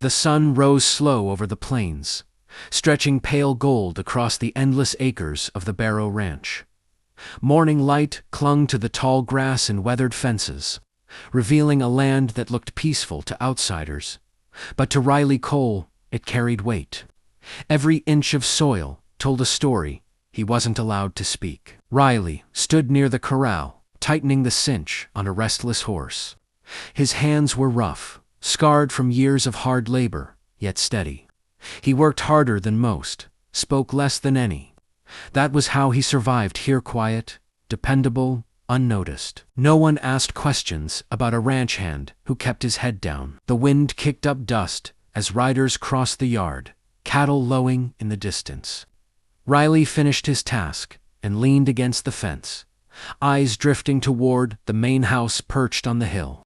The sun rose slow over the plains, stretching pale gold across the endless acres of the Barrow Ranch. Morning light clung to the tall grass and weathered fences, revealing a land that looked peaceful to outsiders. But to Riley Cole, it carried weight. Every inch of soil told a story he wasn't allowed to speak. Riley stood near the corral, tightening the cinch on a restless horse. His hands were rough, scarred from years of hard labor, yet steady. He worked harder than most, spoke less than any. That was how he survived here, quiet, dependable, unnoticed. No one asked questions about a ranch hand who kept his head down. The wind kicked up dust as riders crossed the yard, cattle lowing in the distance. Riley finished his task and leaned against the fence, eyes drifting toward the main house perched on the hill.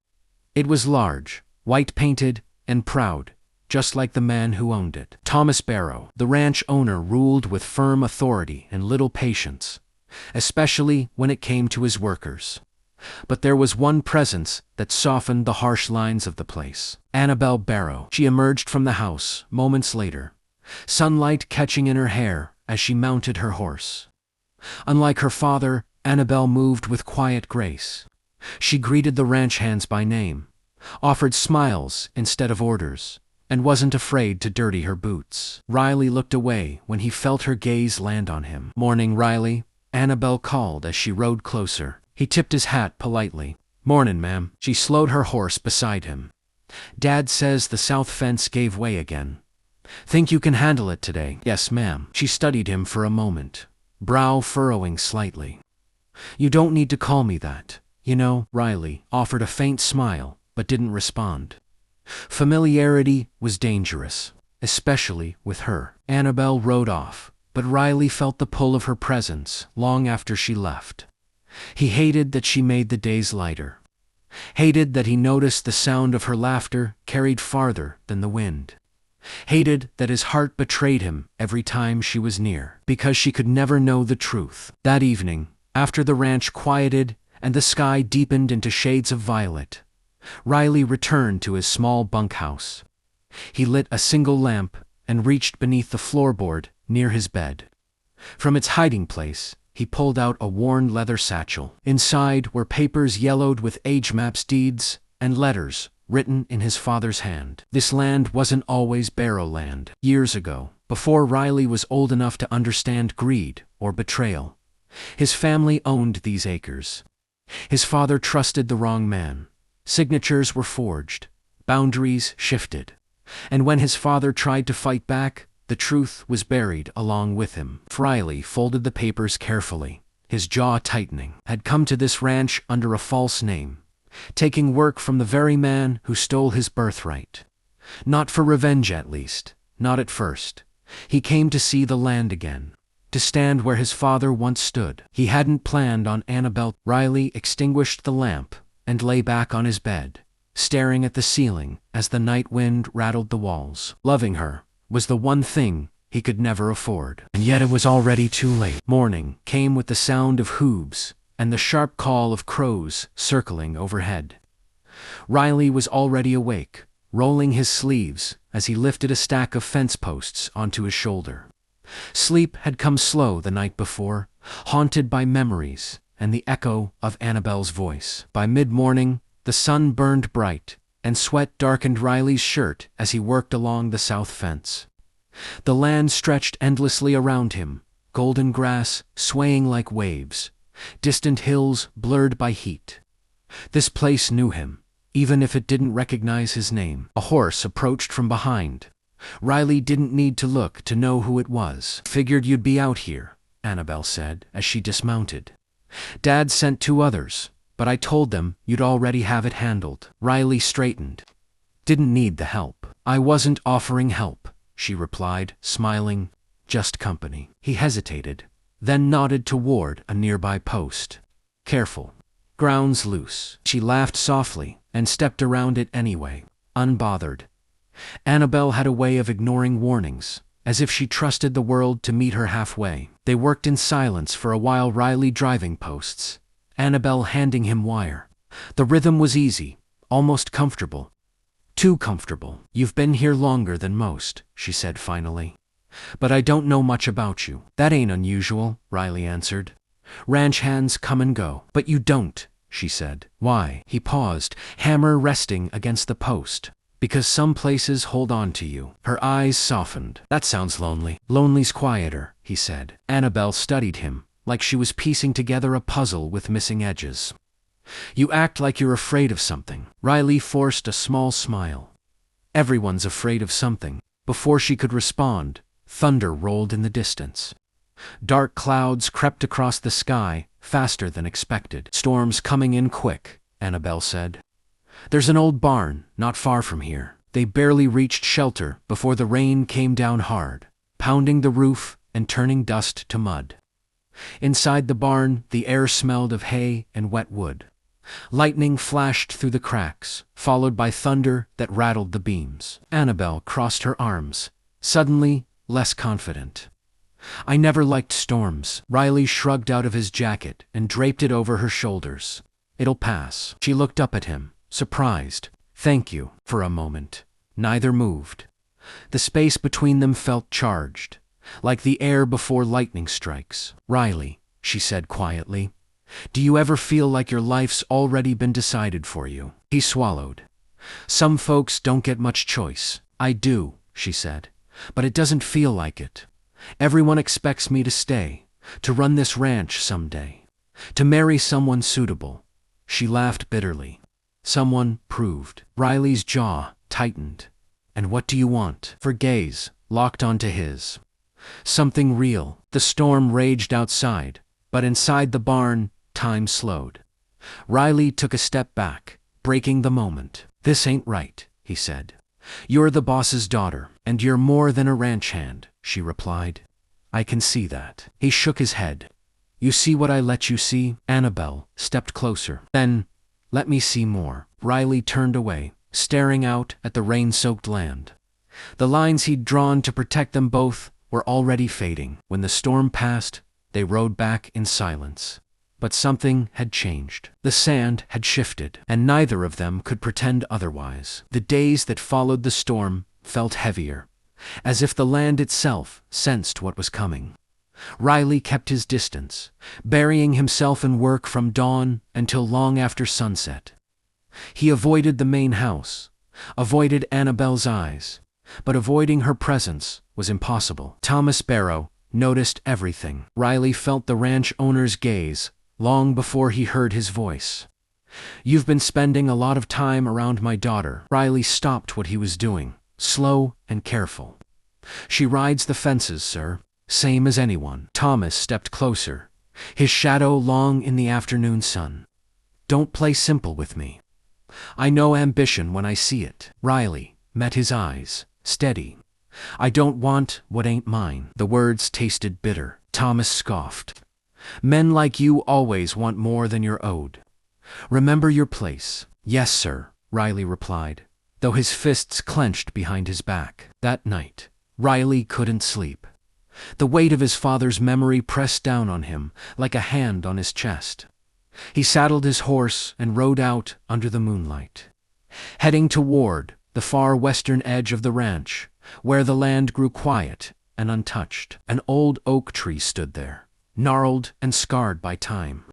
It was large, white-painted, and proud, just like the man who owned it. Thomas Barrow, the ranch owner, ruled with firm authority and little patience, especially when it came to his workers. But there was one presence that softened the harsh lines of the place. Annabelle Barrow. She emerged from the house moments later, sunlight catching in her hair as she mounted her horse. Unlike her father, Annabelle moved with quiet grace. She greeted the ranch hands by name, offered smiles instead of orders, and wasn't afraid to dirty her boots. Riley looked away when he felt her gaze land on him. "Morning, Riley," Annabelle called as she rode closer. He tipped his hat politely. "Mornin', ma'am." She slowed her horse beside him. "Dad says the south fence gave way again. Think you can handle it today?" "Yes, ma'am." She studied him for a moment, brow furrowing slightly. "You don't need to call me that, you know." Riley offered a faint smile, but didn't respond. Familiarity was dangerous, especially with her. Annabelle rode off, but Riley felt the pull of her presence long after she left. He hated that she made the days lighter. Hated that he noticed the sound of her laughter carried farther than the wind. Hated that his heart betrayed him every time she was near, because she could never know the truth. That evening, after the ranch quieted and the sky deepened into shades of violet, Riley returned to his small bunkhouse. He lit a single lamp and reached beneath the floorboard near his bed. From its hiding place, he pulled out a worn leather satchel. Inside were papers yellowed with age maps, deeds, and letters written in his father's hand. This land wasn't always Barrow land. Years ago, before Riley was old enough to understand greed or betrayal, his family owned these acres. His father trusted the wrong man. Signatures were forged, boundaries shifted, and when his father tried to fight back, the truth was buried along with him. Riley folded the papers carefully, his jaw tightening. Had come to this ranch under a false name, taking work from the very man who stole his birthright. Not for revenge, at least, not at first. He came to see the land again, to stand where his father once stood. He hadn't planned on Annabelle. Riley extinguished the lamp and lay back on his bed, staring at the ceiling as the night wind rattled the walls. Loving her was the one thing he could never afford. And yet it was already too late. Morning came with the sound of hooves and the sharp call of crows circling overhead. Riley was already awake, rolling his sleeves as he lifted a stack of fence posts onto his shoulder. Sleep had come slow the night before, haunted by memories and the echo of Annabelle's voice. By mid-morning, the sun burned bright, and sweat darkened Riley's shirt as he worked along the south fence. The land stretched endlessly around him, golden grass swaying like waves, distant hills blurred by heat. This place knew him, even if it didn't recognize his name. A horse approached from behind. Riley didn't need to look to know who it was. "Figured you'd be out here," Annabelle said as she dismounted. "Dad sent 2 others, but I told them you'd already have it handled." Riley straightened. "Didn't need the help." "I wasn't offering help," she replied, smiling. "Just company." He hesitated, then nodded toward a nearby post. "Careful. Ground's loose." She laughed softly and stepped around it anyway, unbothered. Annabelle had a way of ignoring warnings, as if she trusted the world to meet her halfway. They worked in silence for a while, Riley driving posts, Annabelle handing him wire. The rhythm was easy, almost comfortable. Too comfortable. You've been here longer than most, she said finally. But I don't know much about you. That ain't unusual, Riley answered. Ranch hands come and go. But you don't, she said. Why? He paused, hammer resting against the post. Because some places hold on to you. Her eyes softened. That sounds lonely. Lonely's quieter, he said. Annabelle studied him, like she was piecing together a puzzle with missing edges. You act like you're afraid of something. Riley forced a small smile. Everyone's afraid of something. Before she could respond, thunder rolled in the distance. Dark clouds crept across the sky, faster than expected. Storm's coming in quick, Annabelle said. There's an old barn, not far from here. They barely reached shelter before the rain came down hard, pounding the roof and turning dust to mud. Inside the barn, the air smelled of hay and wet wood. Lightning flashed through the cracks, followed by thunder that rattled the beams. Annabelle crossed her arms, suddenly less confident. I never liked storms. Riley shrugged out of his jacket and draped it over her shoulders. It'll pass. She looked up at him, surprised. Thank you. For a moment, neither moved. The space between them felt charged, like the air before lightning strikes. Riley, she said quietly, do you ever feel like your life's already been decided for you? He swallowed. Some folks don't get much choice. I do, she said, but it doesn't feel like it. Everyone expects me to stay, to run this ranch someday, to marry someone suitable. She laughed bitterly. Someone proved. Riley's jaw tightened. And what do you want? Her gaze locked onto his. Something real. The storm raged outside, but inside the barn, time slowed. Riley took a step back, breaking the moment. This ain't right, he said. You're the boss's daughter, and you're more than a ranch hand, she replied. I can see that. He shook his head. You see what I let you see? Annabelle stepped closer. Then, let me see more. Riley turned away, staring out at the rain-soaked land. The lines he'd drawn to protect them both were already fading. When the storm passed, they rode back in silence. But something had changed. The sand had shifted, and neither of them could pretend otherwise. The days that followed the storm felt heavier, as if the land itself sensed what was coming. Riley kept his distance, burying himself in work from dawn until long after sunset. He avoided the main house, avoided Annabelle's eyes, but avoiding her presence was impossible. Thomas Barrow noticed everything. Riley felt the ranch owner's gaze long before he heard his voice. You've been spending a lot of time around my daughter. Riley stopped what he was doing, slow and careful. She rides the fences, sir. Same as anyone. Thomas stepped closer, his shadow long in the afternoon sun. Don't play simple with me. I know ambition when I see it. Riley met his eyes, steady. I don't want what ain't mine. The words tasted bitter. Thomas scoffed. Men like you always want more than you're owed. Remember your place. Yes, sir, Riley replied, though his fists clenched behind his back. That night, Riley couldn't sleep. The weight of his father's memory pressed down on him like a hand on his chest. He saddled his horse and rode out under the moonlight, heading toward the far western edge of the ranch, where the land grew quiet and untouched. An old oak tree stood there, gnarled and scarred by time.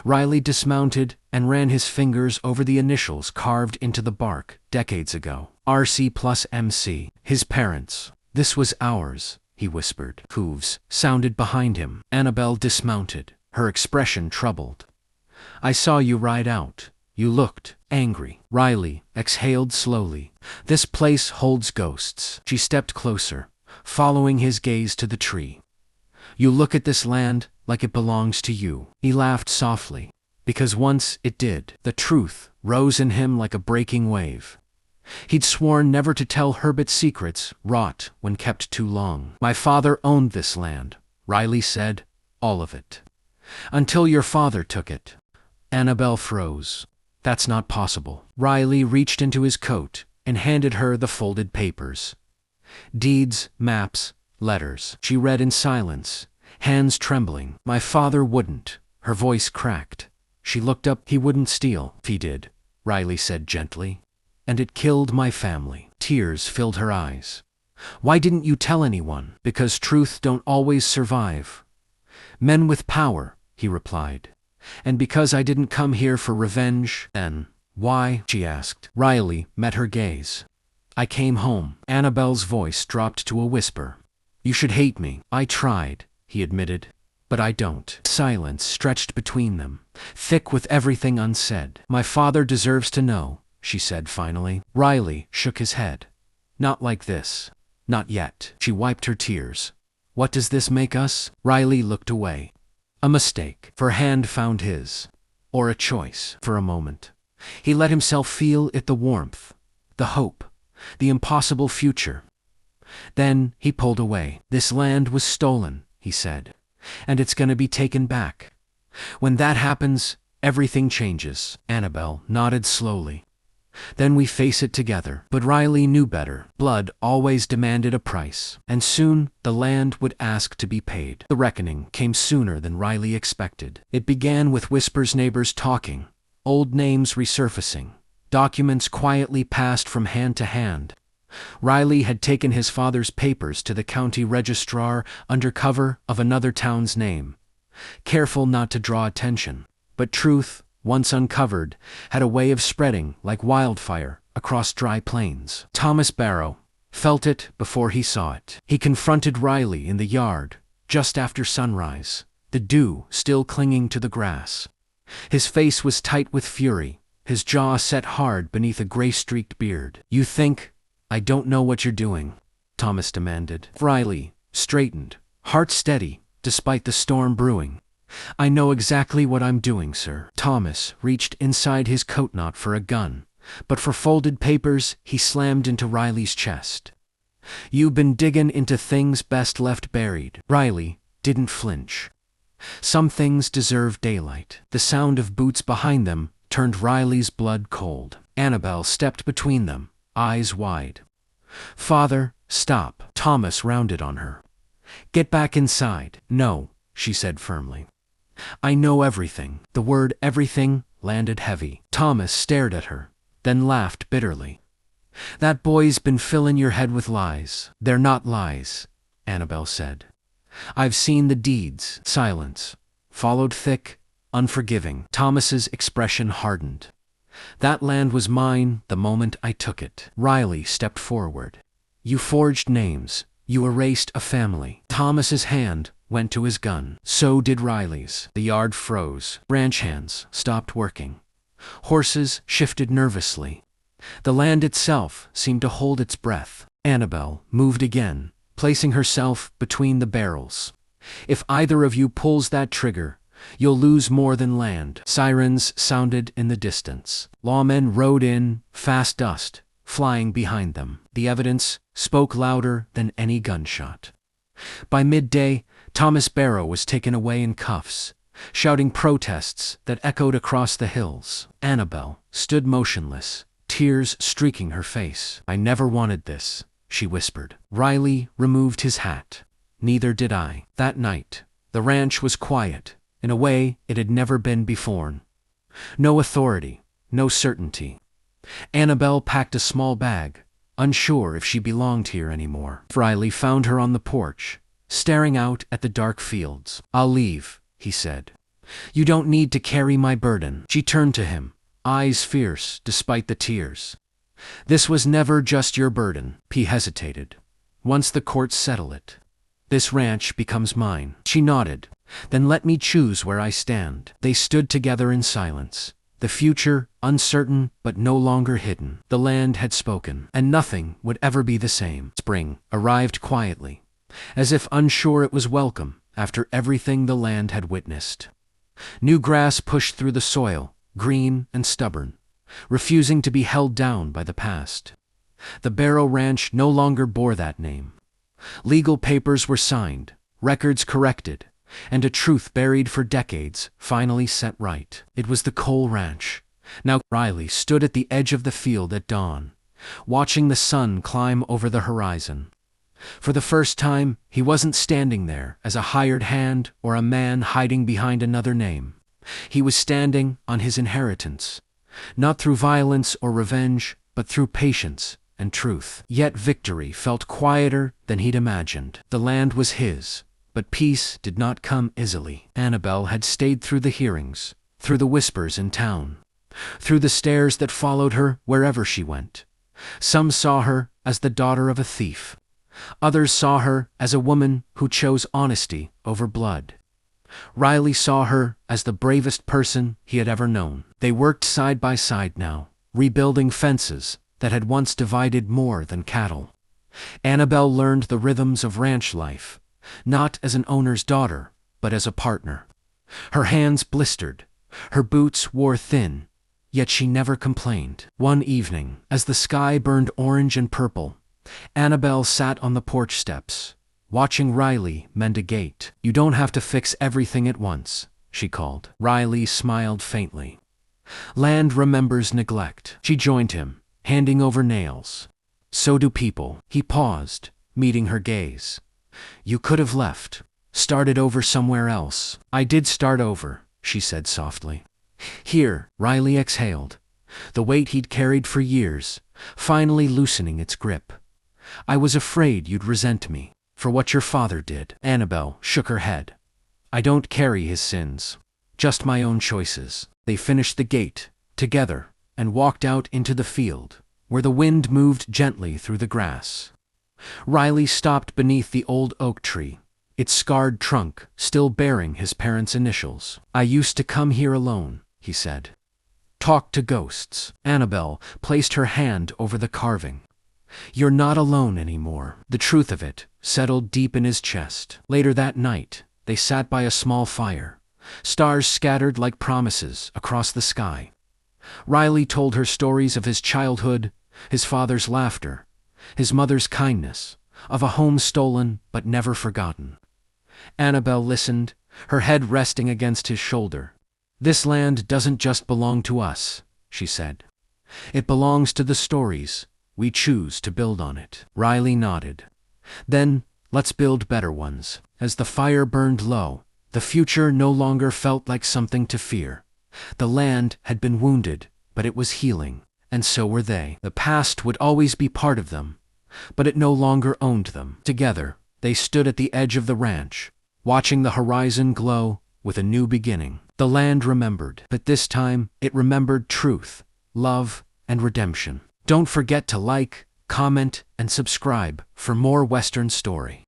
Riley dismounted and ran his fingers over the initials carved into the bark decades ago. RC plus MC. His parents. This was ours, he whispered. Hooves sounded behind him. Annabelle dismounted, her expression troubled. I saw you ride out. You looked angry. Riley exhaled slowly. This place holds ghosts. She stepped closer, following his gaze to the tree. You look at this land like it belongs to you. He laughed softly, because once it did. The truth rose in him like a breaking wave. He'd sworn never to tell Herbert's secrets, wrought when kept too long. My father owned this land, Riley said, all of it. Until your father took it. Annabelle froze. That's not possible. Riley reached into his coat and handed her the folded papers. Deeds, maps, letters. She read in silence, hands trembling. My father wouldn't. Her voice cracked. She looked up. He wouldn't steal. If he did, Riley said gently. and it killed my family." Tears filled her eyes. "Why didn't you tell anyone?" "Because truth don't always survive men with power," he replied. "And because I didn't come here for revenge." "Then why?" she asked. Riley met her gaze. "I came home." Annabelle's voice dropped to a whisper. "You should hate me." "I tried," he admitted. "But I don't." Silence stretched between them, thick with everything unsaid. "My father deserves to know," she said finally. Riley shook his head. "Not like this. Not yet." She wiped her tears. "What does this make us?" Riley looked away. A mistake. Her hand found his. Or a choice. For a moment he let himself feel it, the warmth, the hope, the impossible future. Then he pulled away. "This land was stolen," he said, "and it's gonna be taken back. When that happens, everything changes." Annabelle nodded slowly. "Then we face it together." But Riley knew better. Blood always demanded a price, and soon the land would ask to be paid. The reckoning came sooner than Riley expected. It began with whispers, neighbors talking, old names resurfacing, documents quietly passed from hand to hand. Riley had taken his father's papers to the county registrar under cover of another town's name, careful not to draw attention. But truth, once uncovered, had a way of spreading like wildfire across dry plains. Thomas Barrow felt it before he saw it. He confronted Riley in the yard just after sunrise, the dew still clinging to the grass. His face was tight with fury, his jaw set hard beneath a gray-streaked beard. "You think I don't know what you're doing?" Thomas demanded. Riley straightened, heart steady despite the storm brewing. "I know exactly what I'm doing, sir." Thomas reached inside his coat knot for a gun, but for folded papers he slammed into Riley's chest. "You've been digging into things best left buried." Riley didn't flinch. Some things deserve daylight. The sound of boots behind them turned Riley's blood cold. Annabelle stepped between them, eyes wide. "Father, stop." Thomas rounded on her. "Get back inside." "No," she said firmly. "I know everything." The word everything landed heavy. Thomas stared at her, then laughed bitterly. "That boy's been filling your head with lies." "They're not lies," Annabelle said. "I've seen the deeds." Silence followed, thick, unforgiving. Thomas's expression hardened. "That land was mine the moment I took it." Riley stepped forward. "You forged names. You erased a family." Thomas's hand went to his gun. So did Riley's. The yard froze. Ranch hands stopped working. Horses shifted nervously. The land itself seemed to hold its breath. Annabelle moved again, placing herself between the barrels. "If either of you pulls that trigger, you'll lose more than land." Sirens sounded in the distance. Lawmen rode in, fast dust flying behind them. The evidence spoke louder than any gunshot. By midday, Thomas Barrow was taken away in cuffs, shouting protests that echoed across the hills. Annabelle stood motionless, tears streaking her face. "I never wanted this," she whispered. Riley removed his hat. "Neither did I." That night, the ranch was quiet, in a way it had never been before. No authority, no certainty. Annabelle packed a small bag, unsure if she belonged here anymore. Riley found her on the porch, staring out at the dark fields. "I'll leave," he said. "You don't need to carry my burden." She turned to him, eyes fierce despite the tears. "This was never just your burden." He hesitated. "Once the courts settle it, this ranch becomes mine." She nodded. "Then let me choose where I stand." They stood together in silence, the future uncertain but no longer hidden. The land had spoken, and nothing would ever be the same. Spring arrived quietly, as if unsure it was welcome after everything the land had witnessed. New grass pushed through the soil, green and stubborn, refusing to be held down by the past. The Barrow Ranch no longer bore that name. Legal papers were signed, records corrected, and a truth buried for decades finally set right. It was the Cole Ranch. Now Riley stood at the edge of the field at dawn, watching the sun climb over the horizon. For the first time, he wasn't standing there as a hired hand or a man hiding behind another name. He was standing on his inheritance, not through violence or revenge, but through patience and truth. Yet victory felt quieter than he'd imagined. The land was his, but peace did not come easily. Annabelle had stayed through the hearings, through the whispers in town, through the stares that followed her wherever she went. Some saw her as the daughter of a thief. Others saw her as a woman who chose honesty over blood. Riley saw her as the bravest person he had ever known. They worked side by side now, rebuilding fences that had once divided more than cattle. Annabelle learned the rhythms of ranch life, not as an owner's daughter, but as a partner. Her hands blistered, her boots wore thin, yet she never complained. One evening, as the sky burned orange and purple, Annabelle sat on the porch steps, watching Riley mend a gate. "You don't have to fix everything at once," she called. Riley smiled faintly. "Land remembers neglect." She joined him, handing over nails. "So do people." He paused, meeting her gaze. "You could have left, started over somewhere else." "I did start over," she said softly. "Here." Riley exhaled, the weight he'd carried for years finally loosening its grip. "I was afraid you'd resent me for what your father did." Annabelle shook her head. "I don't carry his sins, just my own choices." They finished the gate, together, and walked out into the field, where the wind moved gently through the grass. Riley stopped beneath the old oak tree, its scarred trunk still bearing his parents' initials. "I used to come here alone," he said. "Talk to ghosts." Annabelle placed her hand over the carving. "You're not alone anymore." The truth of it settled deep in his chest. Later that night, they sat by a small fire, stars scattered like promises across the sky. Riley told her stories of his childhood, his father's laughter, his mother's kindness, of a home stolen but never forgotten. Annabelle listened, her head resting against his shoulder. "This land doesn't just belong to us," she said. "It belongs to the stories we choose to build on it." Riley nodded. "Then, let's build better ones." As the fire burned low, the future no longer felt like something to fear. The land had been wounded, but it was healing, and so were they. The past would always be part of them, but it no longer owned them. Together, they stood at the edge of the ranch, watching the horizon glow with a new beginning. The land remembered, but this time it remembered truth, love, and redemption. Don't forget to like, comment, and subscribe for more Western Story.